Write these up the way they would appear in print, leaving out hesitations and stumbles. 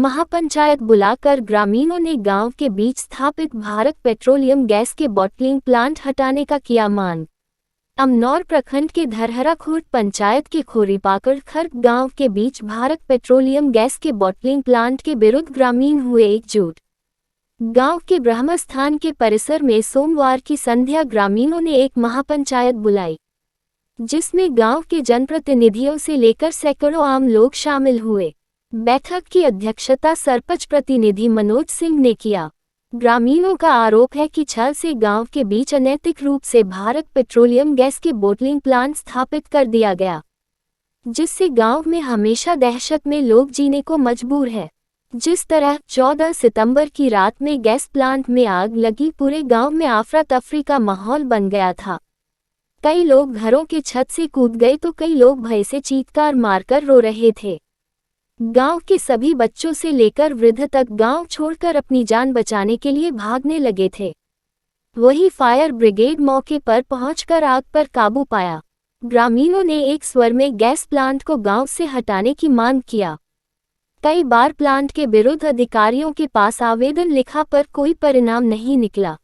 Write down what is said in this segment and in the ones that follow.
महापंचायत बुलाकर ग्रामीणों ने गांव के बीच स्थापित भारत पेट्रोलियम गैस के बॉटलिंग प्लांट हटाने का किया मांग। अमनौर प्रखंड के धरहरा खुर्द पंचायत के खोरीपाकड़ खर्क गांव के बीच भारत पेट्रोलियम गैस के बॉटलिंग प्लांट के विरुद्ध ग्रामीण हुए एकजुट। गांव के ब्रह्मस्थान के परिसर में सोमवार की संध्या ग्रामीणों ने एक महापंचायत बुलाई, जिसमें गांव के जनप्रतिनिधियों से लेकर सैकड़ों आम लोग शामिल हुए। बैठक की अध्यक्षता सरपंच प्रतिनिधि मनोज सिंह ने किया। ग्रामीणों का आरोप है कि छल से गांव के बीच अनैतिक रूप से भारत पेट्रोलियम गैस के बॉटलिंग प्लांट स्थापित कर दिया गया, जिससे गांव में हमेशा दहशत में लोग जीने को मजबूर है। जिस तरह 14 सितंबर की रात में गैस प्लांट में आग लगी, पूरे गांव में अफरा तफरी का माहौल बन गया था। कई लोग घरों के छत से कूद गए तो कई लोग भय से चीत्कार मारकर रो रहे थे। गांव के सभी बच्चों से लेकर वृद्ध तक गांव छोड़कर अपनी जान बचाने के लिए भागने लगे थे। वही फायर ब्रिगेड मौके पर पहुंचकर आग पर काबू पाया। ग्रामीणों ने एक स्वर में गैस प्लांट को गांव से हटाने की मांग किया। कई बार प्लांट के विरुद्ध अधिकारियों के पास आवेदन लिखा पर कोई परिणाम नहीं निकला,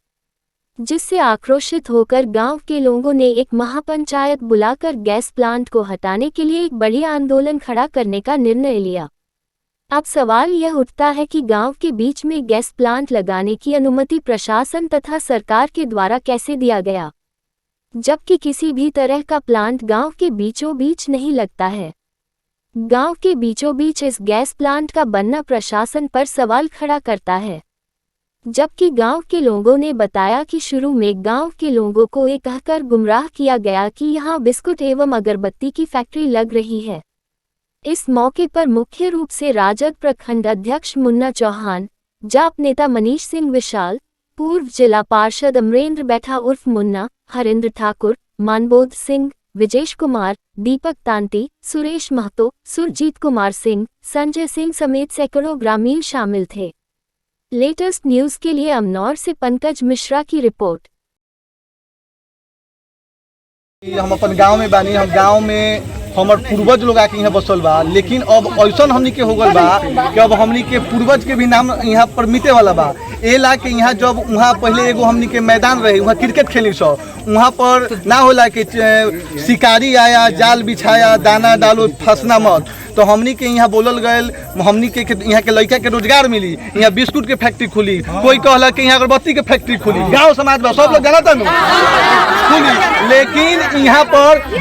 जिससे आक्रोशित होकर गांव के लोगों ने एक महापंचायत बुलाकर गैस प्लांट को हटाने के लिए एक बड़ी आंदोलन खड़ा करने का निर्णय लिया। अब सवाल यह उठता है कि गांव के बीच में गैस प्लांट लगाने की अनुमति प्रशासन तथा सरकार के द्वारा कैसे दिया गया, जबकि किसी भी तरह का प्लांट गांव के बीचों बीच नहीं लगता है। गांव के बीचों बीच इस गैस प्लांट का बनना प्रशासन पर सवाल खड़ा करता है, जबकि गांव के लोगों ने बताया कि शुरू में गांव के लोगों को ये कहकर गुमराह किया गया कि यहां बिस्कुट एवं अगरबत्ती की फैक्ट्री लग रही है। इस मौके पर मुख्य रूप से राजद प्रखंड अध्यक्ष मुन्ना चौहान, जाप नेता मनीष सिंह विशाल, पूर्व जिला पार्षद अमरेंद्र बैठा उर्फ मुन्ना, हरेंद्र ठाकुर, मानबोध सिंह, विजेश कुमार, दीपक तांती, सुरेश महतो, सुरजीत कुमार सिंह, संजय सिंह समेत सैकड़ों ग्रामीण शामिल थे। लेटेस्ट न्यूज के लिए अमनौर से पंकज मिश्रा की रिपोर्ट। हम अपन गांव में बानी, हम गांव में हमार पूर्वज लोग आके यहाँ बसल बा, लेकिन अब ऐसा हमनी के हो गल बा कि अब हमनी के पूर्वज के भी नाम यहाँ पर मिटे वाला बा। ए ला के यहाँ जब वहाँ पहले एगो हमनी के मैदान रहे, वहाँ क्रिकेट खेली सो, वहाँ पर ना होला कि शिकारी आया, जाल बिछाया, दाना डालो, फंसना मत। तो हमनी के यहाँ बोलल गए हमनी के यहाँ के लड़का के रोजगार मिली, यहाँ बिस्कुट के फैक्ट्री खुली, कोई कहला कि यहाँ अगरबत्ती के फैक्ट्री खुली, गाँव समाज में सब लोग जानता खुली। लेकिन यहाँ पर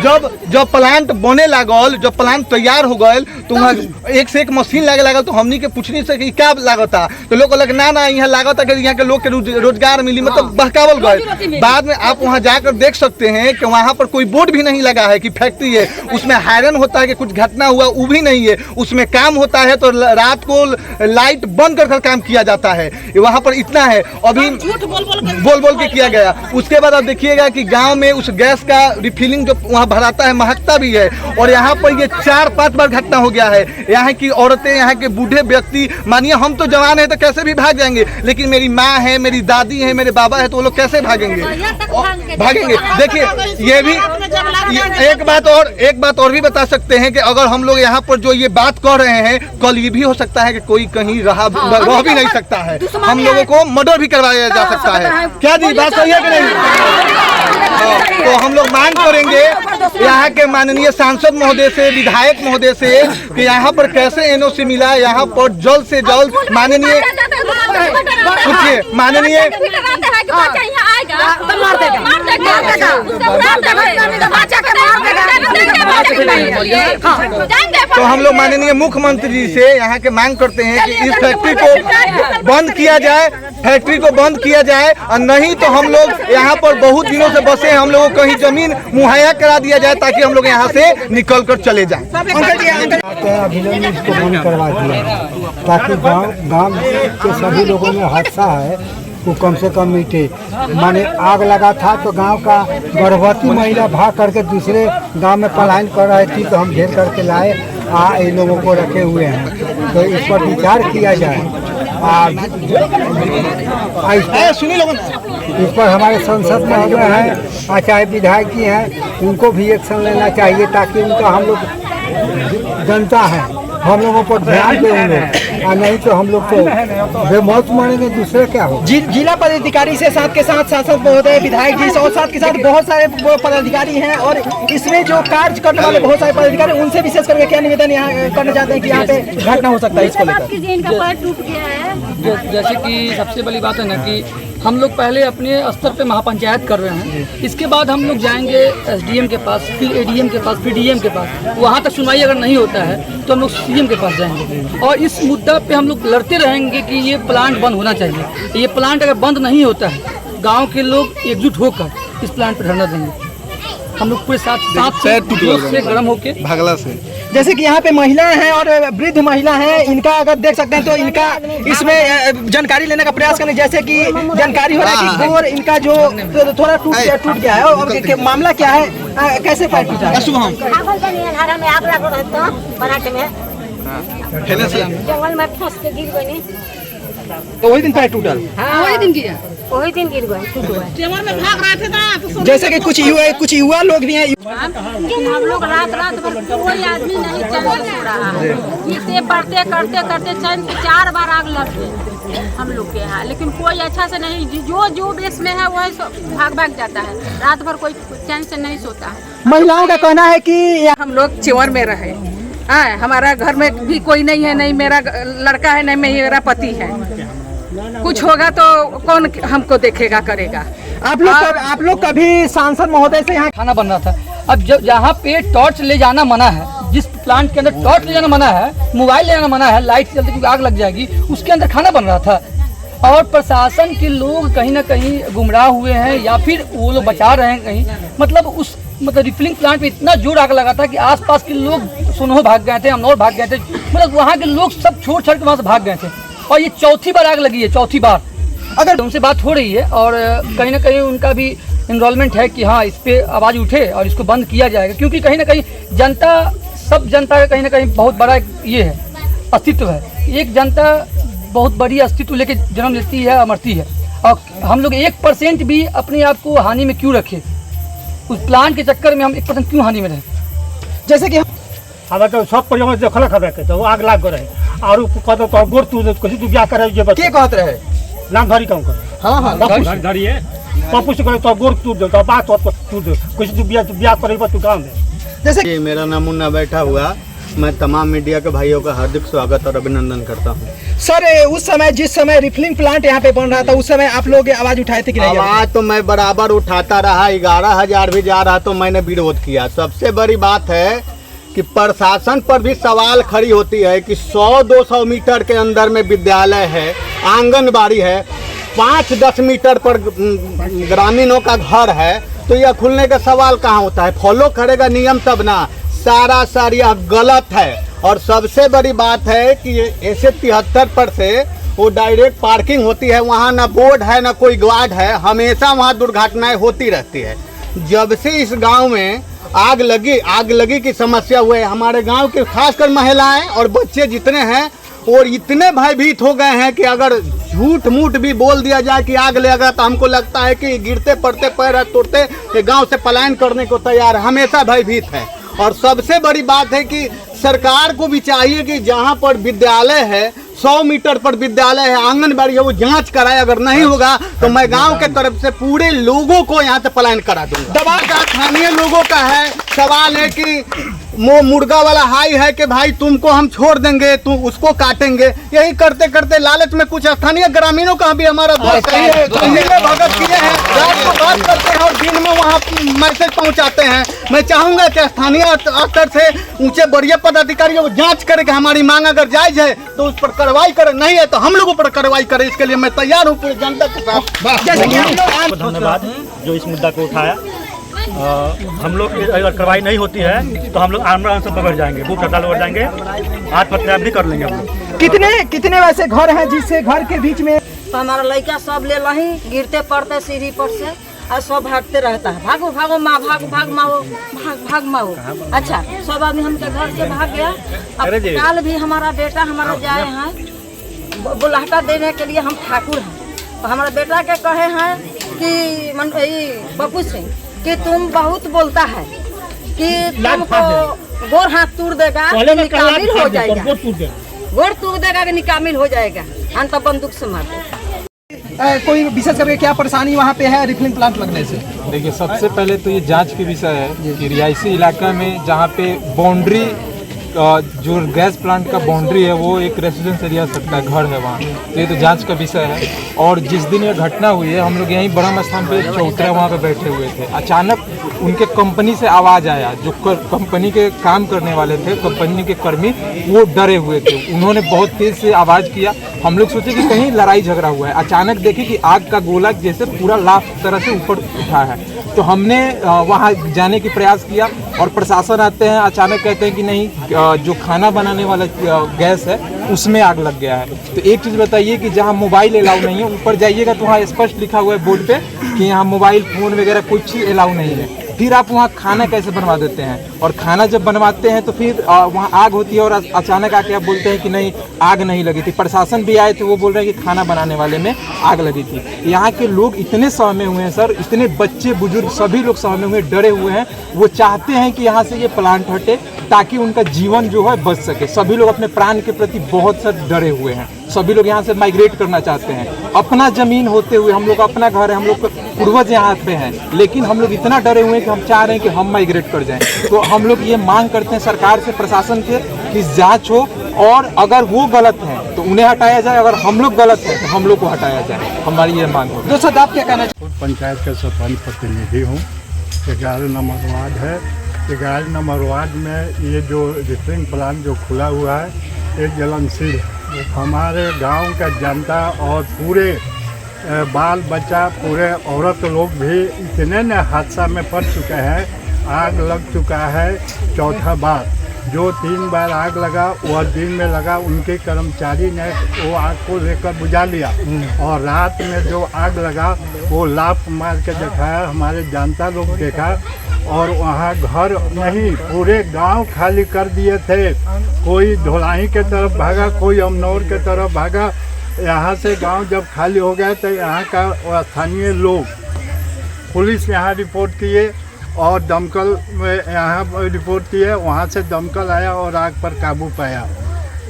जब प्लांट बने लागल, जब प्लांट तैयार हो गए तो वहाँ एक से एक मशीन लागे लागल। तो हमनी के पूछनी से कि क्या लागता, तो लोग कहलक ना यहाँ लागता कि यहाँ के लोग के रोजगार मिली, मतलब बहकावल गए। बाद में आप वहाँ जाकर देख सकते हैं कि वहाँ पर कोई बोर्ड भी नहीं लगा है कि फैक्ट्री है। उसमें हायरन होता है कि कुछ घटना हुआ वो भी नहीं है, उसमें काम होता है तो रात को लाइट बंद कर काम किया जाता है। वहाँ पर इतना है, अभी बोल के किया गया। उसके बाद आप देखिएगा कि गांव में उस गैस का रिफिलिंग जो वहाँ भराता है महकता भी है। और यहाँ पर ये 4-5 बार घटना हो गया है। यहाँ की औरतें, यहाँ के बूढ़े व्यक्ति, मानिए हम तो जवान है तो कैसे भी भाग जाएंगे, लेकिन मेरी माँ है, मेरी दादी है, मेरे बाबा है, तो वो लोग कैसे भागेंगे? देखिए ये भी एक बात और भी बता सकते हैं कि अगर हम लोग यहाँ पर जो ये बात कर रहे हैं, कल ये भी हो सकता है कि कोई कहीं रह भी नहीं सकता है, हम लोगों को मर्डर भी करवाया जा सकता है। क्या जी बात सही है कि नहीं? तो हम लोग मांग करेंगे यहाँ के माननीय सांसद महोदय से, विधायक महोदय से कि यहाँ पर कैसे एनओसी मिला, यहाँ पर जल्द से जल्द माननीय तो हम लोग माननीय मुख्यमंत्री जी से यहाँ के मांग करते हैं कि इस फैक्ट्री को बंद किया जाए, और नहीं तो हम लोग यहाँ पर बहुत दिनों से बसे हैं, हम लोगों को कहीं जमीन मुहैया करा दिया जाए ताकि हम लोग यहाँ से निकल कर चले जाएं। अभिनंदन इसको बंद करवा दिया ताकि गांव के सभी लोगों में हादसा है वो कम से कम मिटे। माने आग लगा था तो गांव का गर्भवती महिला भाग करके दूसरे गांव में पलायन कर रही थी, तो हम घेर करके लाए, इन लोगों को रखे हुए हैं। तो इस पर विचार किया जाए। इस पर हमारे संसद महोदय हैं, चाहे विधायक जी हैं, उनको भी एक्शन लेना चाहिए ताकि उनका हम लोग जनता है, हम लोगों पर ध्यान देंगे। और नहीं तो हम लोग तो बेमौत मारेंगे, दूसरे क्या हो। जिला पदाधिकारी से साथ के साथ सांसद महोदय, विधायक जी और साथ के साथ बहुत सारे पदाधिकारी हैं और इसमें जो कार्य करने वाले बहुत सारे पदाधिकारी, उनसे विशेष करके क्या निवेदन यहाँ करना चाहते हैं कि यहाँ पे घटना हो सकता है इसको लेकर। जैसे कि सबसे बड़ी बात है ना कि हम लोग पहले अपने स्तर पे महापंचायत कर रहे हैं, इसके बाद हम लोग जाएंगे एसडीएम के पास, फिर एडीएम के पास, फिर डीएम के पास। वहाँ तक सुनवाई अगर नहीं होता है तो हम लोग सीएम के पास जाएंगे और इस मुद्दा पे हम लोग लड़ते रहेंगे कि ये प्लांट बंद होना चाहिए। ये प्लांट अगर बंद नहीं होता है, गाँव के लोग एकजुट होकर इस प्लांट पर धरना देंगे। हम लोग पूरे साथ से गर्म होके भागला से। जैसे कि यहाँ पे महिलाएं हैं और वृद्ध महिला हैं, इनका अगर देख सकते हैं तो इनका इसमें जानकारी लेने का प्रयास करें। जैसे कि जानकारी हो रहा है कि गोर इनका जो थोड़ा टूट गया है और मामला क्या है, कैसे पैर टूटा है? जंगल में फंस के गिर गई, तो वही दिन पैर टूटल, वही दिन गिर गए। जैसे कि कुछ युवा लोग भी हैं। हम लोग रात भर कोई आदमी नहीं चैन से सो रहा है, इसे पढ़ते करते चैन से 4 बार आग लग गई हम लोग के यहाँ, लेकिन कोई अच्छा से नहीं, जो बेस में है वही भाग जाता है, रात भर कोई चैन से नहीं सोता है। महिलाओं का कहना है कि हम लोग चिवर में रहे, हाँ, हमारा घर में भी कोई नहीं है, नहीं मेरा लड़का है, नहीं मेरा पति है। कुछ होगा तो कौन हमको देखेगा करेगा। आप लोग कभी सांसद महोदय से यहाँ खाना बन रहा था। अब जहाँ पे टॉर्च ले जाना मना है, जिस प्लांट के अंदर टॉर्च ले जाना मना है, मोबाइल ले जाना मना है, लाइट चलती क्योंकि आग लग जाएगी, उसके अंदर खाना बन रहा था और प्रशासन के लोग कहीं ना कहीं गुमराह हुए हैं या फिर वो लोग बचा रहे हैं कहीं। मतलब रिफिलिंग प्लांट पे इतना जोर आग लगा था कि आसपास के लोग सुनहो भाग गए थे, अमनौर भाग गए थे, मतलब वहाँ के लोग सब छोड़ के वहाँ से भाग गए थे। और ये चौथी बार आग लगी है, चौथी बार। अगर उनसे बात हो रही है और कहीं ना कहीं उनका भी इन्वॉल्वमेंट है कि हाँ इस पे आवाज़ उठे और इसको बंद किया जाएगा, क्योंकि कहीं ना कहीं सब जनता का कहीं ना कहीं बहुत बड़ा ये है अस्तित्व है। एक जनता बहुत बड़ी अस्तित्व लेके जन्म लेती है, मरती है, और हम लोग 1% भी अपने आप को हानि में क्यों रखें? उस प्लांट के चक्कर में हम 1% क्यों हानि में रहें? जैसे कि हमें तो सब परिवार देखल खबे के तो आग लाग रहे और कहते तो गोर तू कहीं तू क्या करे ये के कहत रहे नाम धरी काम करे। हाँ धरी है पप्पू से करे तो गोर तू दे तो बात तू दे कुछ तू ब्याह करे तू काम दे। जैसे मेरा नाम मुन्ना बैठा हुआ, मैं तमाम मीडिया के भाइयों का हार्दिक स्वागत और अभिनंदन करता हूँ। सर उस समय जिस समय रिफिलिंग प्लांट यहाँ पे बन रहा था, उस समय आप लोग आवाज उठाए थे कि नहीं? आवाज तो मैं बराबर उठाता रहा, 11,000 भी जा रहा तो मैंने विरोध किया। सबसे बड़ी बात है कि प्रशासन पर भी सवाल खड़ी होती है कि 100-200 मीटर के अंदर में विद्यालय है, आंगनबाड़ी है, 5-10 मीटर पर ग्रामीणों का घर है, तो यह खुलने का सवाल कहाँ होता है? फॉलो करेगा नियम तब ना। सारा यह गलत है। और सबसे बड़ी बात है कि ऐसे 73 पर से वो डायरेक्ट पार्किंग होती है, वहाँ ना बोर्ड है ना कोई गार्ड है, हमेशा वहाँ दुर्घटनाएं होती रहती है। जब से इस गांव में आग लगी की समस्या हुई है, हमारे गांव के खासकर महिलाएं और बच्चे जितने हैं और इतने भयभीत हो गए हैं कि अगर झूठ मूठ भी बोल दिया जाए कि आग लगा तो हमको लगता है कि गिरते पड़ते पैर तोड़ते गांव से पलायन करने को तैयार, हमेशा भयभीत है। और सबसे बड़ी बात है कि सरकार को भी चाहिए कि जहां पर विद्यालय है, 100 मीटर पर विद्यालय है, आंगनबाड़ी है, वो जांच कराए। अगर नहीं होगा तो मैं गांव के तरफ से पूरे लोगों को यहां से पलायन करा दूंगा। दबाव का स्थानीय लोगों का है, सवाल है कि मुर्गा वाला हाई है कि भाई तुमको हम छोड़ देंगे, तुम उसको काटेंगे। यही करते करते लालच में कुछ स्थानीय ग्रामीणों का भी हमारा भगत किए हैं, रात को बात करते हैं और दिन में वहाँ मैसेज पहुँचाते हैं। मैं चाहूँगा कि स्थानीय स्तर से ऊंचे बड़े पदाधिकारी वो जांच करे कि हमारी मांग अगर जायज है तो उस पर कार्रवाई करे, नहीं है तो हम लोगों पर कार्रवाई करे। इसके लिए मैं तैयार हूँ पूरी जनता के साथ। जैसे कि धन्यवाद जो इस मुद्दा को उठाया। हम लोग अगर कार्रवाई नहीं होती है तो हम लोग आंदोलन से बढ़ जाएंगे, भूख हड़ताल बढ़ जाएंगे, आत्महत्या भी कर लेंगे हम लोग। कितने वैसे घर हैं जिससे घर के बीच में तो हमारा लड़का सब ले लही गिरते पड़ते सीढ़ी पर से और सब भागते रहता है, भागो भागो माँ, भाग माओ। अच्छा सब आदमी हमके घर से भाग गया। अब काल भी हमारा बेटा हमारा जाए हैं बुलाहटा देने के लिए, हम ठाकुर हैं, तो हमारे बेटा के कहे हैं कि बप्पू सिंह कि तुम बहुत बोलता है कि तुमको गोर हाथ तूर देगा, काबिल हो जाएगा। गोड़ तोड़ देगा कि निकामिल हो जाएगा, हम तो बंदूक से मार देगा। कोई विशेष करके क्या परेशानी वहाँ पे है रिफिलिंग प्लांट लगने से? देखिए, सबसे पहले तो ये जांच की विषय है कि रिहायशी इलाका में जहाँ पे बाउंड्री जो गैस प्लांट का बाउंड्री है वो एक रेसिडेंस एरिया सकता है, घर है वहाँ, तो ये तो जांच का विषय है। और जिस दिन ये घटना हुई है हम लोग यहीं ब्रह्म स्थान पे चौतरा वहाँ पे बैठे हुए थे, अचानक उनके कंपनी से आवाज़ आया, जो कंपनी के काम करने वाले थे, कंपनी के कर्मी, वो डरे हुए थे, उन्होंने बहुत तेज़ से आवाज़ किया। हम लोग सोचे कि कहीं लड़ाई झगड़ा हुआ है, अचानक देखे कि आग का गोला जैसे पूरा लाख तरह से ऊपर उठा है, तो हमने वहाँ जाने की प्रयास किया और प्रशासन आते हैं, अचानक कहते हैं कि नहीं, जो खाना बनाने वाला गैस है उसमें आग लग गया है। तो एक चीज़ बताइए कि जहाँ मोबाइल अलाउ नहीं है, ऊपर जाइएगा तो वहाँ स्पष्ट लिखा हुआ है बोर्ड पे कि यहाँ मोबाइल फ़ोन वगैरह कुछ अलाउ नहीं है, फिर आप वहाँ खाना कैसे बनवा देते हैं? और खाना जब बनवाते हैं तो फिर वहाँ आग होती है और अचानक आके आप बोलते हैं कि नहीं, आग नहीं लगी थी। प्रशासन भी आए थे, वो बोल रहे हैं कि खाना बनाने वाले में आग लगी थी। यहाँ के लोग इतने सहमे हुए हैं सर, इतने बच्चे बुजुर्ग सभी लोग सहमे हुए, डरे हुए हैं, वो चाहते हैं कि यहाँ से ये प्लांट हटे ताकि उनका जीवन जो है बच सके। सभी लोग अपने प्राण के प्रति बहुत सर डरे हुए हैं, सभी लोग यहाँ से माइग्रेट करना चाहते हैं। अपना ज़मीन होते हुए, हम लोग अपना घर है, हम लोग पूर्वज यहाँ पे हैं, लेकिन हम लोग इतना डरे हुए हैं कि हम चाह रहे हैं कि हम माइग्रेट कर जाएं। तो हम लोग ये मांग करते हैं सरकार से, प्रशासन से कि जांच हो और अगर वो गलत हैं तो उन्हें हटाया जाए, अगर हम लोग गलत हैं तो हम लोग को हटाया जाए, हमारी ये मांग हो। दोस्तों, आप क्या कहना चाहिए? पंचायत का सरपंच प्रतिनिधि हूँ, 11 नंबर वार्ड है। 11 नंबर वार्ड में ये जो रिफिलिंग प्लांट जो खुला हुआ है, एक जलनशील हमारे गांव का जनता और पूरे बाल बच्चा, पूरे औरत लोग भी इतने न हादसा में पड़ चुके हैं, आग लग चुका है। चौथा बार जो 3 बार आग लगा वह दिन में लगा, उनके कर्मचारी ने वो आग को लेकर बुझा लिया, और रात में जो आग लगा वो लाफ मार के दिखाया, हमारे जनता लोग देखा, और वहाँ घर नहीं, पूरे गांव खाली कर दिए थे। कोई ढोलाई के तरफ भागा, कोई अमनौर के तरफ भागा। यहाँ से गांव जब खाली हो गया तो यहाँ का स्थानीय लोग पुलिस यहाँ रिपोर्ट किए और दमकल में यहाँ रिपोर्ट किए, वहाँ से दमकल आया और आग पर काबू पाया।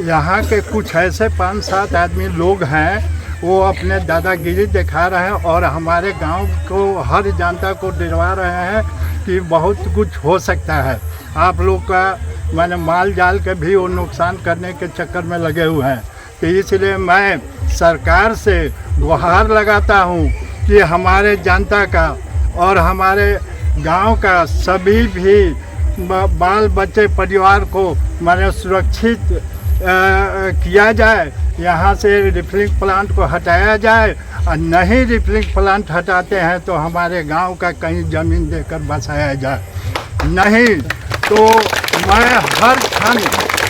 यहाँ के कुछ ऐसे 5-7 आदमी लोग हैं, वो अपने दादागिरी दिखा रहे हैं और हमारे गांव को, हर जनता को डरवा रहे हैं कि बहुत कुछ हो सकता है। आप लोग का मैंने माल जाल के भी वो नुकसान करने के चक्कर में लगे हुए हैं। तो इसलिए मैं सरकार से गुहार लगाता हूँ कि हमारे जनता का और हमारे गांव का सभी भी बाल बच्चे परिवार को मैंने सुरक्षित किया जाए, यहाँ से रिफिलिंग प्लांट को हटाया जाए। और नहीं रिफिलिंग प्लांट हटाते हैं तो हमारे गांव का कहीं ज़मीन देकर बसाया जाए, नहीं तो मैं हर क्षण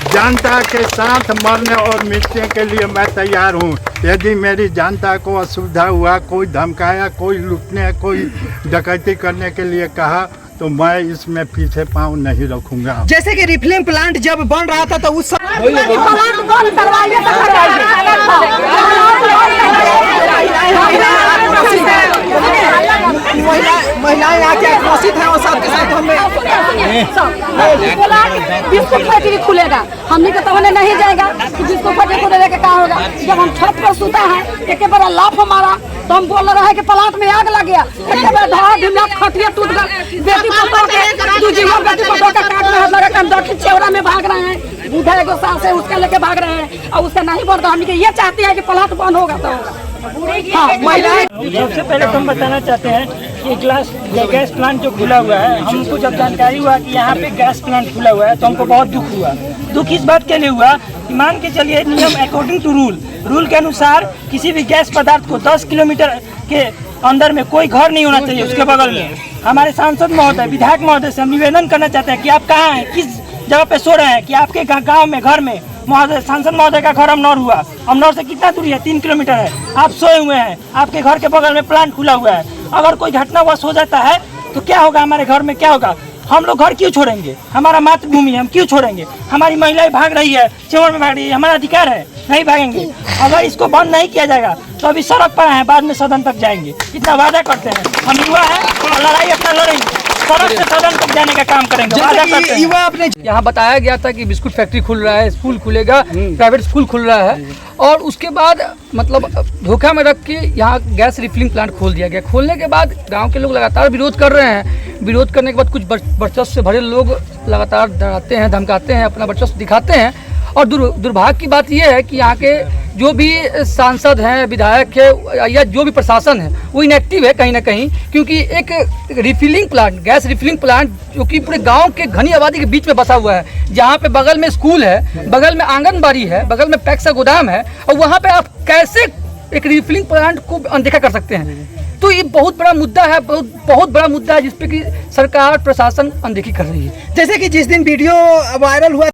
जनता के साथ मरने और मिटने के लिए मैं तैयार हूँ। यदि मेरी जनता को असुविधा हुआ, कोई धमकाया, कोई लूटने, कोई डकैती करने के लिए कहा, तो मैं इसमें पीछे पाँव नहीं रखूँगा। जैसे कि रिफिलिंग प्लांट जब बन रहा था तो उस महिलाएं आके आक्रोशित हैं और साथ के साथ बिस्कुट फैक्ट्री खुलेगा, हमने तो हमने नहीं जाएगा कि बिस्कुट फैक्ट्री खुलेगा क्या होगा। जब हम छत पर सुता है, एक बार लाफ मारा तो हम बोल रहे हैं कि प्लांट में आग लग गया, एक बार धड़ा धुमला खटिया टूट गया, बेटी पकड़ के दूसरी बेटी पकड़ के काट में हाथ लगा कर दौड़ चेवड़ा में भाग रहे हैं, बूढ़ा एगो सास है उसका लेके भाग रहे हैं और उसका नहीं बोल रहा। हम ये चाहते हैं कि प्लांट बंद होगा तो हाँ। महिलाएं सबसे पहले तो हम बताना चाहते हैं कि गैस प्लांट जो खुला हुआ है, हमको जब जानकारी हुआ कि यहाँ पे गैस प्लांट खुला हुआ है तो हमको बहुत दुख हुआ। दुख इस बात के लिए हुआ कि मान के चलिए नियम अकॉर्डिंग टू रूल के अनुसार किसी भी गैस पदार्थ को 10 किलोमीटर के अंदर में कोई घर नहीं होना चाहिए उसके बगल में। हमारे सांसद महोदय, विधायक महोदय से हम निवेदन करना चाहते हैं कि आप कहाँ हैं, किस जगह पे सो रहे हैं, कि आपके गाँव में घर में महोदय, सांसद महोदय का घर अमनौर हुआ, अमनौर से कितना दूरी है, 3 किलोमीटर है, आप सोए हुए हैं, आपके घर के बगल में प्लांट खुला हुआ है। अगर कोई घटना वश हो जाता है तो क्या होगा, हमारे घर में क्या होगा? हम लोग घर क्यों छोड़ेंगे? हमारा मातृभूमि है, हम क्यों छोड़ेंगे? हमारी महिलाएं भाग रही है, चेवड़ में भाग रही है, हमारा अधिकार है, नहीं भागेंगे। अगर इसको बंद नहीं किया जाएगा तो अभी सड़क पर हैं, बाद में सदन तक जाएंगे, इतना वादा करते हैं। हम युवा हैं और लड़ाई अपना लड़ेंगे। सड़क से सदन तक जाने का काम करेंगे। जैसे कि युवा अपने यहाँ बताया गया था कि बिस्कुट फैक्ट्री खुल रहा है, स्कूल खुलेगा, प्राइवेट स्कूल खुल रहा है, और उसके बाद मतलब धोखा में रख के यहाँ गैस रिफिलिंग प्लांट खोल दिया गया। खोलने के बाद गांव के लोग लगातार विरोध कर रहे हैं। विरोध करने के बाद कुछ वर्चस्व से भरे लोग लगातार डराते हैं, धमकाते हैं, अपना वर्चस्व दिखाते हैं। और दुर्भाग्य की बात यह है कि यहाँ के जो भी सांसद हैं, विधायक है या जो भी प्रशासन है वो इनएक्टिव है कहीं ना कहीं, क्योंकि एक refilling plant, gas refilling plant जो कि पूरे गांव के घनी आबादी के बीच में बसा हुआ है, जहां पे बगल में स्कूल है, बगल में आंगनबाड़ी है, बगल में पैक्स का गोदाम है, और वहां पे आप कैसे एक रिफिलिंग प्लांट को अनदेखा कर सकते हैं? तो ये बहुत बड़ा मुद्दा है, बहुत बड़ा मुद्दा है जिसपे कि सरकार प्रशासन अनदेखी कर रही है। जैसे कि जिस दिन वीडियो वायरल हुआ